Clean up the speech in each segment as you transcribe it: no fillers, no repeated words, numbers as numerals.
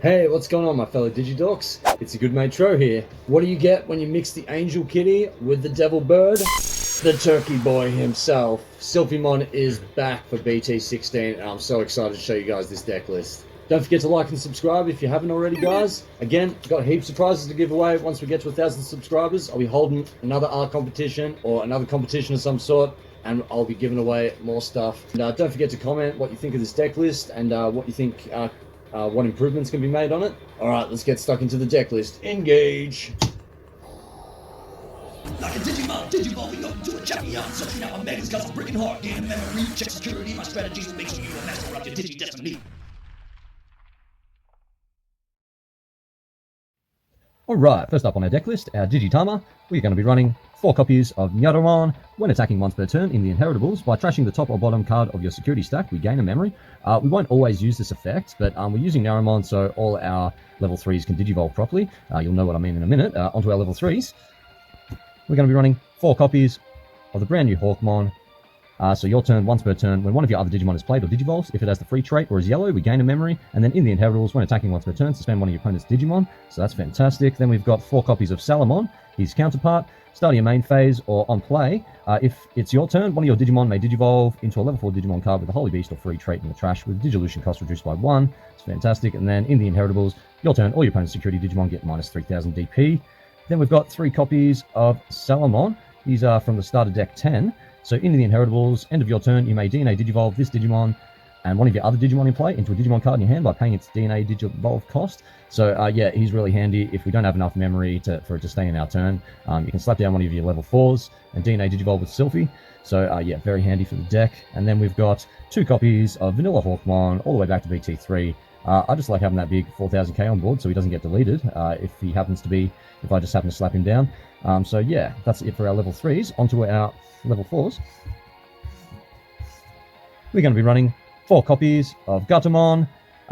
Hey, what's going on, my fellow Digidorks? It's a good mate Tro here. What do you get when you mix the Angel Kitty with the Devil Bird? The Turkey Boy himself. Silphymon is back for BT-16, and I'm so excited to show you guys this deck list. Don't forget to like and subscribe if you haven't already, guys. Again, got heaps of prizes to give away. Once we get to 1,000 subscribers, I'll be holding another art competition or another competition of some sort, and I'll be giving away more stuff. And don't forget to comment what you think of this deck list and what you think what improvements can be made on it. Alright, let's get stuck into the deck list. Engage! Like a Digimon, Digivolving up into a champion. Searching out my megas cause I'm breaking hard. Gain memory, check security. My strategies will make sure you a master of your Digi-Destiny. Alright, first up on our deck list, our Digitama. We're going to be running 4 copies of Nyaruman. When attacking once per turn in the Inheritables, by trashing the top or bottom card of your security stack, we gain a memory. We won't always use this effect, but we're using Nyaruman so all our level 3s can Digivolve properly. You'll know what I mean in a minute. Onto our level 3s. We're going to be running 4 copies of the brand new Hawkmon. So your turn, once per turn, when one of your other Digimon is played or Digivolves, if it has the free trait or is yellow, we gain a memory. And then in the Inheritables, when attacking once per turn, suspend one of your opponent's Digimon. So that's fantastic. Then we've got 4 copies of Salamon, his counterpart. Start of your main phase or on play, if it's your turn, one of your Digimon may Digivolve into a level 4 Digimon card with a Holy Beast or free trait in the trash with Digivolution cost reduced by 1. It's fantastic. And then in the Inheritables, your turn, all your opponent's security Digimon get minus 3000 DP. Then we've got 3 copies of Salamon. These are from the starter deck 10. So in the Inheritables, end of your turn, you may DNA Digivolve this Digimon and one of your other Digimon in play into a Digimon card in your hand by paying its DNA Digivolve cost. So yeah, he's really handy if we don't have enough memory for it to stay in our turn. You can slap down one of your level 4s and DNA Digivolve with Sylphy. So yeah, very handy for the deck. And then we've got 2 copies of Vanilla Hawkmon all the way back to BT3. I just like having that big 4000k on board so he doesn't get deleted if I just happen to slap him down. So yeah, that's it for our level 3s. Onto our level 4s. We're going to be running 4 copies of Gatomon.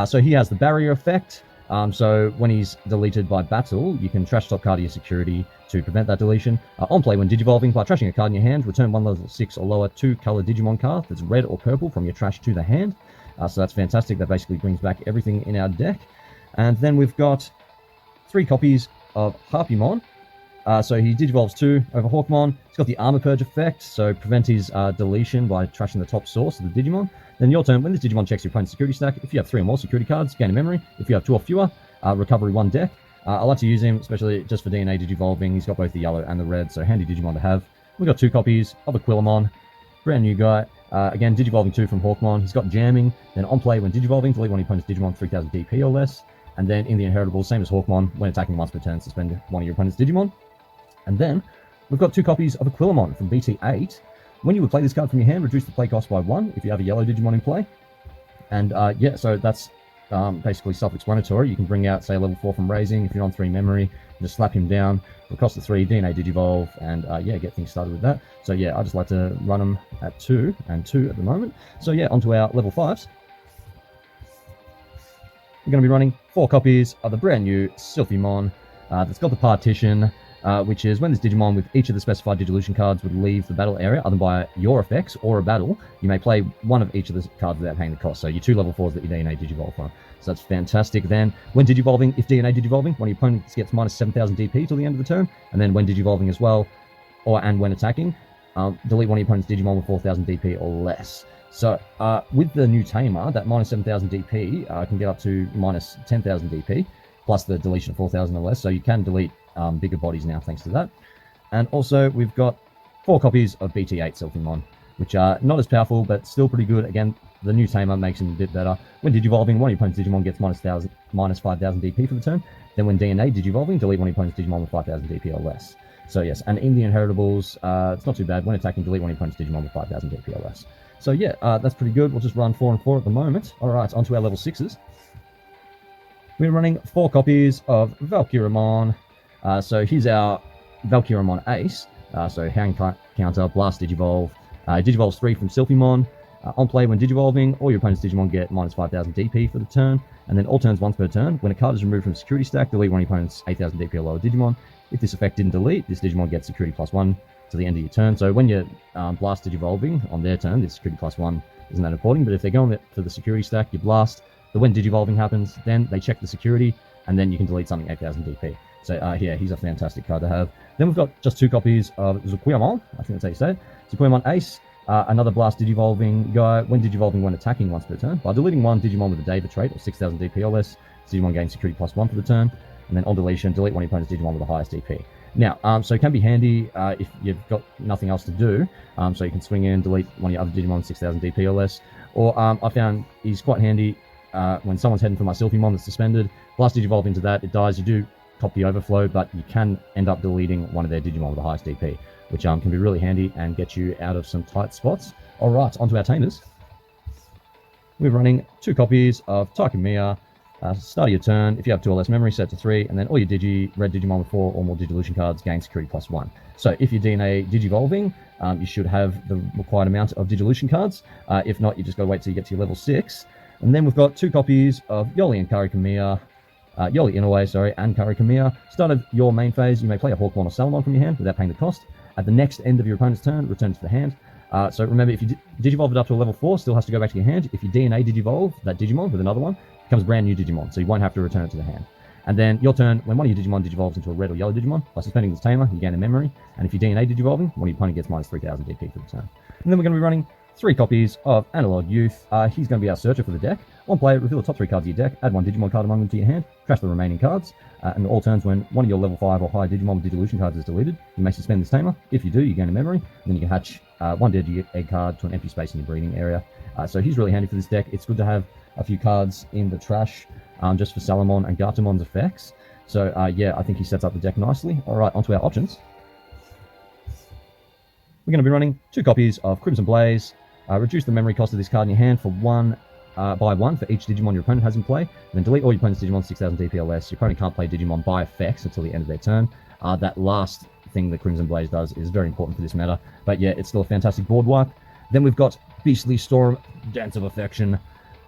So he has the barrier effect. So when he's deleted by battle, you can trash top card of your security to prevent that deletion. On play, when Digivolving, by trashing a card in your hand, return one level 6 or lower 2 color Digimon card that's red or purple from your trash to the hand. So that's fantastic. That basically brings back everything in our deck. And then we've got 3 copies of Harpymon. So he Digivolves 2 over Hawkmon. He's got the Armor Purge effect, so prevent his deletion by trashing the top source of the Digimon. Then your turn, when this Digimon checks your opponent's security stack, if you have 3 or more security cards, gain a memory. If you have 2 or fewer, recovery 1 deck. I like to use him, especially just for DNA Digivolving. He's got both the yellow and the red, so handy Digimon to have. We've got 2 copies of Aquilomon, brand new guy. Again, Digivolving 2 from Hawkmon. He's got Jamming. Then on play, when Digivolving, delete one of your opponent's Digimon 3000 DP or less. And then in the Inheritables, same as Hawkmon, when attacking once per turn, suspend one of your opponent's Digimon. And then we've got 2 copies of Aquilomon from BT8. When you would play this card from your hand, reduce the play cost by 1 if you have a yellow Digimon in play. And yeah, so that's basically self-explanatory. You can bring out, say, a level 4 from Raising. If you're on 3 memory, just slap him down. It'll cost the 3, DNA Digivolve, and yeah, get things started with that. So yeah, I just like to run them at 2 and 2 at the moment. So yeah, onto our level 5s. We're going to be running 4 copies of the brand new Silphymon that's got the partition, which is when this Digimon with each of the specified Digivolution cards would leave the battle area, other than by your effects or a battle, you may play one of each of the cards without paying the cost. So your 2 level 4s that you DNA Digivolve from. So that's fantastic. Then, when Digivolving, if DNA Digivolving, one of your opponents gets minus 7000 DP till the end of the turn, and then when Digivolving as well, and when attacking, delete one of your opponent's Digimon with 4000 DP or less. So, with the new Tamer, that minus 7000 DP can get up to minus 10,000 DP, plus the deletion of 4000 or less, so you can delete bigger bodies now thanks to that. And also, we've got 4 copies of BT-8 Silphymon, which are not as powerful, but still pretty good. Again, the new Tamer makes him a bit better. When Digivolving, one of your opponent's Digimon gets minus 5000 DP for the turn. Then when DNA Digivolving, delete one of your opponent's Digimon with 5000 DP or less. So yes, and in the Inheritables, it's not too bad. When attacking, delete one of your opponent's Digimon with 5000 DP or less. So yeah, that's pretty good. We'll just run 4 and 4 at the moment. Alright, onto our level 6s. We're running 4 copies of Valkyramon. So here's our Valkyramon Ace. So Hand Counter, Blast Digivolve. Digivolves 3 from Silphymon. On play, when Digivolving, all your opponent's Digimon get minus 5000 DP for the turn. And then all turns once per turn. When a card is removed from security stack, delete one of your opponent's 8000 DP or lower Digimon. If this effect didn't delete, this Digimon gets security plus 1 to the end of your turn. So when you're Blast Digivolving on their turn, this security plus 1 isn't that important. But if they're going for the security stack, you Blast. that when digivolving happens, then they check the security, and then you can delete something 8000 DP. So yeah, he's a fantastic card to have. Then we've got just 2 copies of Silphymon, I think that's how you say it. Silphymon Ace, another blast digivolving guy. When digivolving, when attacking once per turn, by deleting one Digimon with a David trait or 6000 DP or less, Digimon gains security +1 for the turn. And then on deletion, delete one of your opponent's Digimon with the highest DP. Now, so it can be handy if you've got nothing else to do. So you can swing in, delete one of your other Digimon with 6000 DP or less. Or I found he's quite handy when someone's heading for my Silphymon that's suspended. Blast Digivolve into that, it dies. You do cop the overflow, but you can end up deleting one of their Digimon with the highest DP, which can be really handy and get you out of some tight spots. All right, onto our Tamers. We're running 2 copies of Takemiya. Start of your turn, if you have 2 or less memory, set to 3, and then all your red Digimon with 4 or more Digivolution cards gain security +1. So if you're DNA Digivolving, you should have the required amount of Digivolution cards. If not, you just got to wait till you get to your level 6. And then we've got 2 copies of Yoli and Karikamiya, Yoli Inoue, and Karikamiya. Start of your main phase, you may play a Hawkmon or Salamon from your hand without paying the cost. At the next end of your opponent's turn, return it to the hand. So remember, if you Digivolve it up to a level 4, still has to go back to your hand. If you DNA Digivolve that Digimon with another one, it becomes a brand new Digimon, so you won't have to return it to the hand. And then your turn, when one of your Digimon digivolves into a red or yellow Digimon, by suspending this tamer, you gain a memory. And if you DNA Digivolving, one of your opponent gets minus 3000 DP for the turn. And then we're going to be running 3 copies of Analog Youth. He's going to be our searcher for the deck. On play, reveal the top 3 cards of your deck, add 1 Digimon card among them to your hand, trash the remaining cards. And all turns when one of your level 5 or higher Digimon with Digivolution cards is deleted, you may suspend this tamer. If you do, you gain a memory. And then you can hatch 1 Digi Egg card to an empty space in your breeding area. So he's really handy for this deck. It's good to have a few cards in the trash just for Salamon and Gatamon's effects. So yeah, I think he sets up the deck nicely. All right, onto our options. We're going to be running 2 copies of Crimson Blaze. Reduce the memory cost of this card in your hand for by 1 for each Digimon your opponent has in play. And then delete all your opponent's Digimon 6000 DP or less. Your opponent can't play Digimon by effects until the end of their turn. That last thing that Crimson Blaze does is very important for this meta. But yeah, it's still a fantastic board wipe. Then we've got Beastly Storm, Dance of Affection.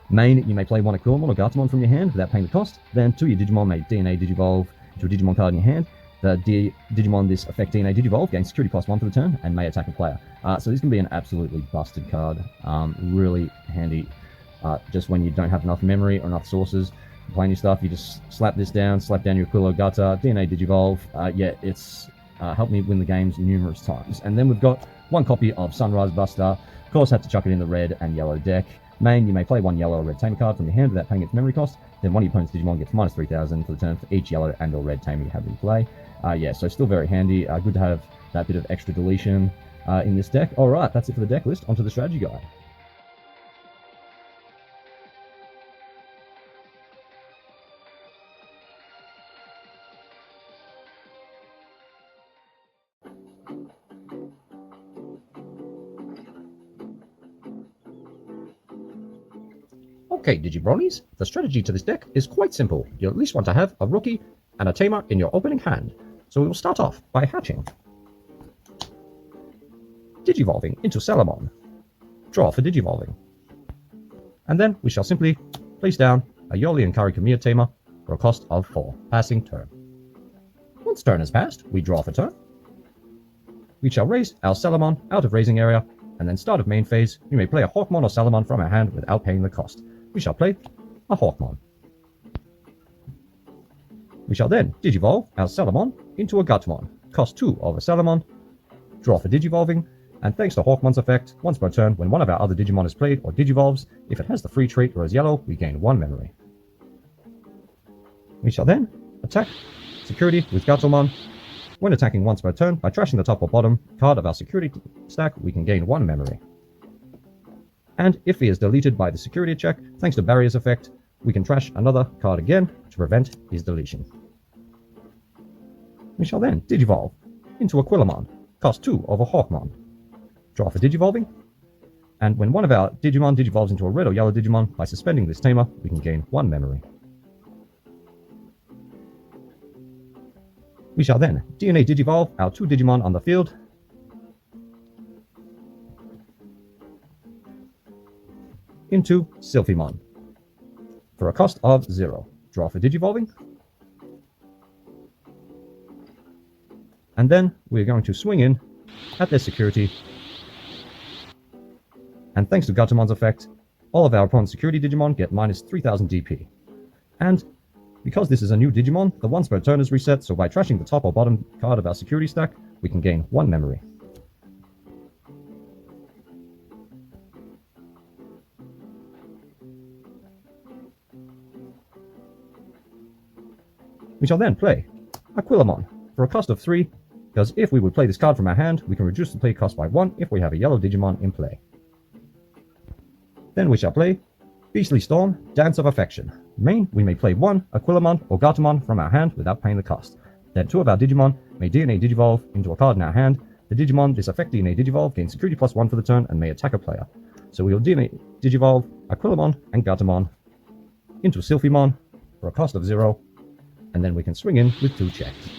Main, you may play 1 Aquilmon or Gatomon from your hand without paying the cost. Then 2 your Digimon may DNA Digivolve into a Digimon card in your hand. The Digimon this effect DNA Digivolve gains security +1 for the turn and may attack a player. So this can be an absolutely busted card. Really handy just when you don't have enough memory or enough sources to play your stuff. You just slap this down, slap down your Aquilo Gata, DNA Digivolve. Yeah, it's helped me win the games numerous times. And then we've got 1 copy of Sunrise Buster. Of course, had to chuck it in the red and yellow deck. Main, you may play 1 yellow or red tamer card from your hand without paying its memory cost. Then one of your opponent's Digimon gets minus 3000 for the turn for each yellow and or red tamer you have in play. Yeah, so still very handy. Good to have that bit of extra deletion in this deck. All right, that's it for the deck list. Onto the strategy guide. Okay, Digibronies, the strategy to this deck is quite simple. You'll at least want to have a rookie and a tamer in your opening hand. So we will start off by hatching. Digivolving into Salamon. Draw for Digivolving. And then we shall simply place down a Yoli and Karikamiya tamer for a cost of 4, passing turn. Once turn has passed, we draw for turn. We shall raise our Salamon out of raising area, and then start of main phase, we may play a Hawkmon or Salamon from our hand without paying the cost. We shall play a Hawkmon. We shall then Digivolve our Salamon into a Gatomon, cost 2 of a Salamon, draw for Digivolving, and thanks to Hawkmon's effect, once per turn when one of our other Digimon is played or Digivolves, if it has the free trait or is yellow, we gain 1 memory. We shall then attack security with Gatomon. When attacking once per turn, by trashing the top or bottom card of our security stack, we can gain 1 memory. And if he is deleted by the security check, thanks to Barrier's effect, we can trash another card again to prevent his deletion. We shall then Digivolve into Aquilmon, cost 2 of a Hawkmon. Draw for Digivolving, and when one of our Digimon digivolves into a red or yellow Digimon, by suspending this tamer, we can gain 1 memory. We shall then DNA Digivolve our 2 Digimon on the field, into Silphymon for a cost of 0. Draw for Digivolving. And then we're going to swing in at their security. And thanks to Gatamon's effect, all of our opponent's security Digimon get minus 3000 DP. And because this is a new Digimon, the once per turn is reset, so by trashing the top or bottom card of our security stack, we can gain 1 memory. We shall then play Silphymon for a cost of 3, because if we would play this card from our hand, we can reduce the play cost by 1 if we have a yellow Digimon in play. Then we shall play Beastly Storm, Dance of Affection. Main, we may play 1 Silphymon or Gatomon from our hand without paying the cost. Then 2 of our Digimon may DNA Digivolve into a card in our hand. The Digimon this affect DNA Digivolve gains security +1 for the turn and may attack a player. So we will DNA Digivolve Silphymon and Gatomon into Silphymon for a cost of 0, and then we can swing in with 2 checks.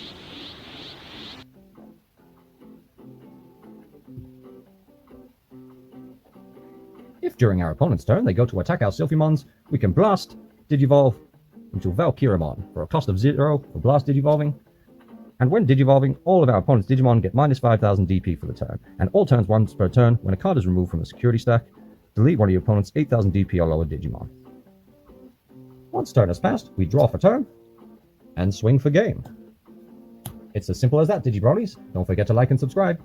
If during our opponent's turn they go to attack our Silphymons, we can blast Digivolve into Valkyrimon for a cost of 0 for blast Digivolving. And when Digivolving, all of our opponent's Digimon get minus 5000 DP for the turn, and all turns once per turn when a card is removed from a security stack, delete one of your opponent's 8000 DP or lower Digimon. Once turn has passed, we draw for turn, and swing for game. It's as simple as that, Digibronies. Don't forget to like and subscribe.